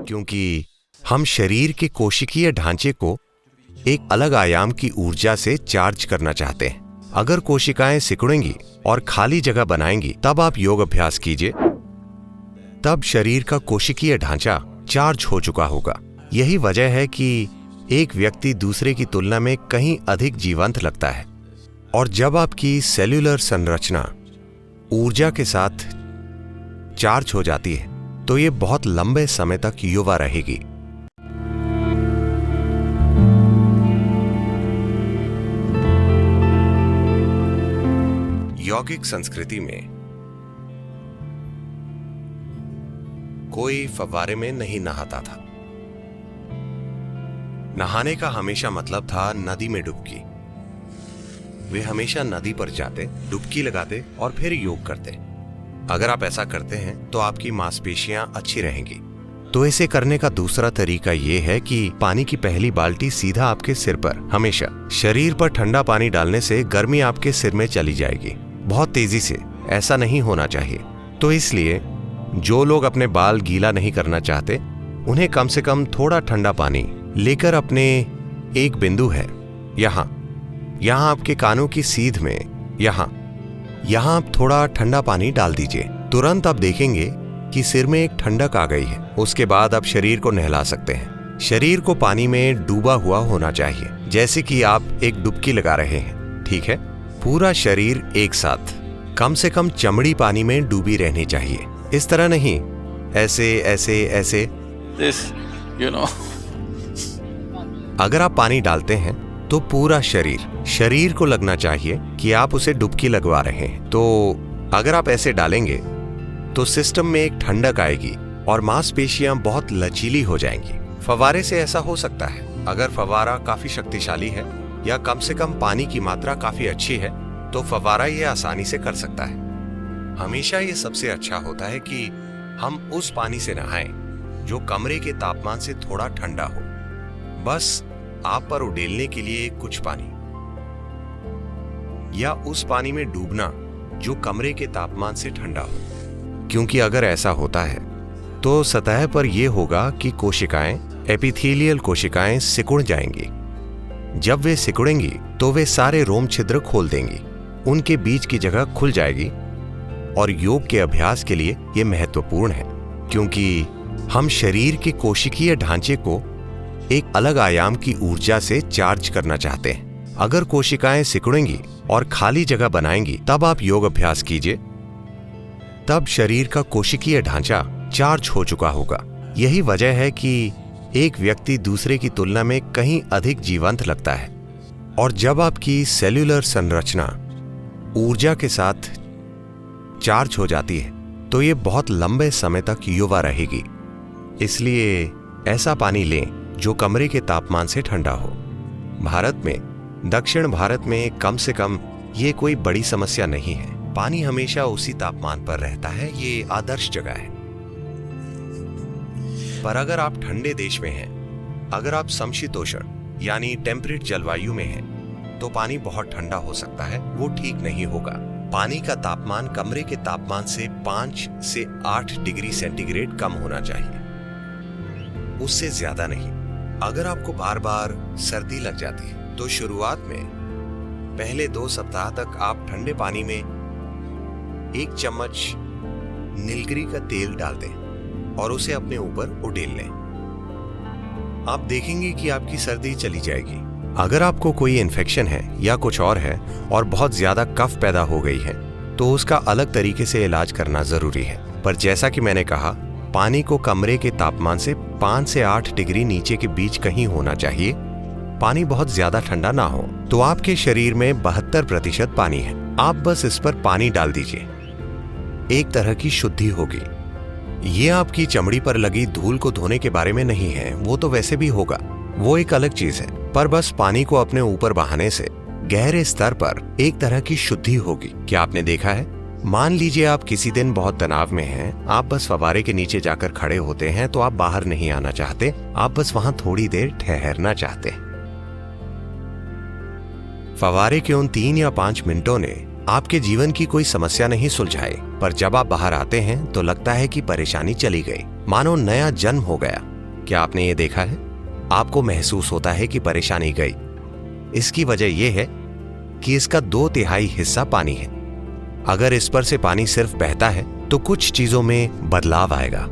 क्योंकि हम शरीर के कोशिकीय ढांचे को एक अलग आयाम की ऊर्जा से चार्ज करना चाहते हैं। अगर कोशिकाएं सिकुड़ेंगी और खाली जगह बनाएंगी, तब आप योग अभ्यास कीजिए। तब शरीर का कोशिकीय ढांचा चार्ज हो चुका होगा। यही वजह है कि एक व्यक्ति दूसरे की तुलना में कहीं अधिक जीवंत लगता है। और जब आपकी सेल्यूलर संरचना ऊर्जा के साथ चार्ज हो जाती है, तो ये बहुत लंबे समय तक युवा रहेगी। यौगिक संस्कृति में कोई फव्वारे में नहीं नहाता था। नहाने का हमेशा मतलब था नदी में डुबकी। वे हमेशा नदी पर जाते, डुबकी लगाते और फिर योग करते। अगर आप ऐसा करते हैं तो आपकी मांसपेशियां अच्छी रहेंगी। तो इसे करने का दूसरा तरीका यह है कि पानी की पहली बाल्टी सीधा आपके सिर पर, हमेशा शरीर पर ठंडा पानी डालने से गर्मी आपके सिर में चली जाएगी बहुत तेजी से। ऐसा नहीं होना चाहिए। तो इसलिए जो लोग अपने बाल गीला नहीं करना चाहते, उन्हें कम से कम थोड़ा ठंडा पानी लेकर अपने एक बिंदु है यहां आपके कानों की सीध में यहां आप थोड़ा ठंडा पानी डाल दीजिए। तुरंत आप देखेंगे कि सिर में एक ठंडक आ गई है। उसके बाद आप शरीर को नहला सकते हैं। शरीर को पानी में डूबा हुआ होना चाहिए, जैसे कि आप एक डुबकी लगा रहे हैं। ठीक है, पूरा शरीर एक साथ, कम से कम चमड़ी पानी में डूबी रहनी चाहिए। इस तरह नहीं, ऐसे ऐसे ऐसे This, you know. अगर आप पानी डालते हैं तो पूरा शरीर को लगना चाहिए कि आप उसे डुबकी लगवा रहे हैं। तो अगर आप ऐसे डालेंगे तो सिस्टम में एक ठंडक आएगी और मांसपेशियां बहुत लचीली हो जाएंगी। फव्वारे से ऐसा हो सकता है। अगर फव्वारा काफी शक्तिशाली है या कम से कम पानी की मात्रा काफी अच्छी है, तो फव्वारा ये आसानी से कर सकता है। हमेशा ये सबसे अच्छा होता है कि हम उस पानी से नहाएं जो कमरे के तापमान से थोड़ा ठंडा हो। बस आप पर उड़ेलने के लिए कुछ पानी, या उस पानी में डूबना जो कमरे के तापमान से ठंडा हो। क्योंकि अगर ऐसा होता है तो सतह पर यह होगा कि कोशिकाएं, एपिथेलियल कोशिकाएं सिकुड़ जाएंगी। जब वे सिकुड़ेंगी तो वे सारे रोम छिद्र खोल देंगी, उनके बीच की जगह खुल जाएगी। और योग के अभ्यास के लिए यह महत्वपूर्ण है, क्योंकि हम शरीर के कोशिकीय ढांचे को एक अलग आयाम की ऊर्जा से चार्ज करना चाहते हैं। अगर कोशिकाएं सिकुड़ेंगी और खाली जगह बनाएंगी, तब आप योग अभ्यास कीजिए। तब शरीर का कोशिकीय ढांचा चार्ज हो चुका होगा। यही वजह है कि एक व्यक्ति दूसरे की तुलना में कहीं अधिक जीवंत लगता है। और जब आपकी सेल्यूलर संरचना ऊर्जा के साथ चार्ज हो जाती है, तो ये बहुत लंबे समय तक युवा रहेगी। इसलिए ऐसा पानी लें जो कमरे के तापमान से ठंडा हो। भारत में, दक्षिण भारत में कम से कम ये कोई बड़ी समस्या नहीं है। पानी हमेशा उसी तापमान पर रहता है। ये आदर्श जगह है। पर अगर आप ठंडे देश में हैं, अगर आप समशीतोष्ण यानी टेम्परेट जलवायु में हैं, तो पानी बहुत ठंडा हो सकता है। वो ठीक नहीं होगा। पानी का तापमान कमरे के तापमान से 5 से 8 डिग्री सेंटीग्रेड कम होना चाहिए, उससे ज्यादा नहीं। अगर आपको बार बार सर्दी लग जाती है, तो शुरुआत में पहले 2 सप्ताह तक आप ठंडे पानी में 1 चम्मच नीलगिरी का तेल डाल दें और उसे अपने ऊपर उड़ेल लें। आप देखेंगे कि आपकी सर्दी चली जाएगी। अगर आपको कोई इन्फेक्शन है या कुछ और है और बहुत ज्यादा कफ पैदा हो गई है, तो उसका अलग तरीके से इलाज करना जरूरी है। पर जैसा कि मैंने कहा, पानी को कमरे के तापमान से 5 से 8 डिग्री नीचे के बीच कहीं होना चाहिए। पानी बहुत ज्यादा ठंडा ना हो। तो आपके शरीर में 72% पानी है। आप बस इस पर पानी डाल दीजिए। एक तरह की शुद्धि होगी। ये आपकी चमड़ी पर लगी धूल को धोने के बारे में नहीं है, वो तो वैसे भी होगा, वो एक अलग चीज है। पर बस पानी को अपने ऊपर बहाने से गहरे स्तर पर एक तरह की शुद्धि होगी। क्या आपने देखा है? मान लीजिए आप किसी दिन बहुत तनाव में हैं, आप बस फव्वारे के नीचे जाकर खड़े होते हैं, तो आप बाहर नहीं आना चाहते, आप बस वहां थोड़ी देर ठहरना चाहते हैं। फव्वारे के उन 3 या 5 मिनटों ने आपके जीवन की कोई समस्या नहीं सुलझाई, पर जब आप बाहर आते हैं तो लगता है कि परेशानी चली गई, मानो नया जन्म हो गया। क्या आपने ये देखा है? आपको महसूस होता है कि परेशानी गई। इसकी वजह यह है कि इसका 2/3 हिस्सा पानी है। अगर इस पर से पानी सिर्फ बहता है तो कुछ चीजों में बदलाव आएगा।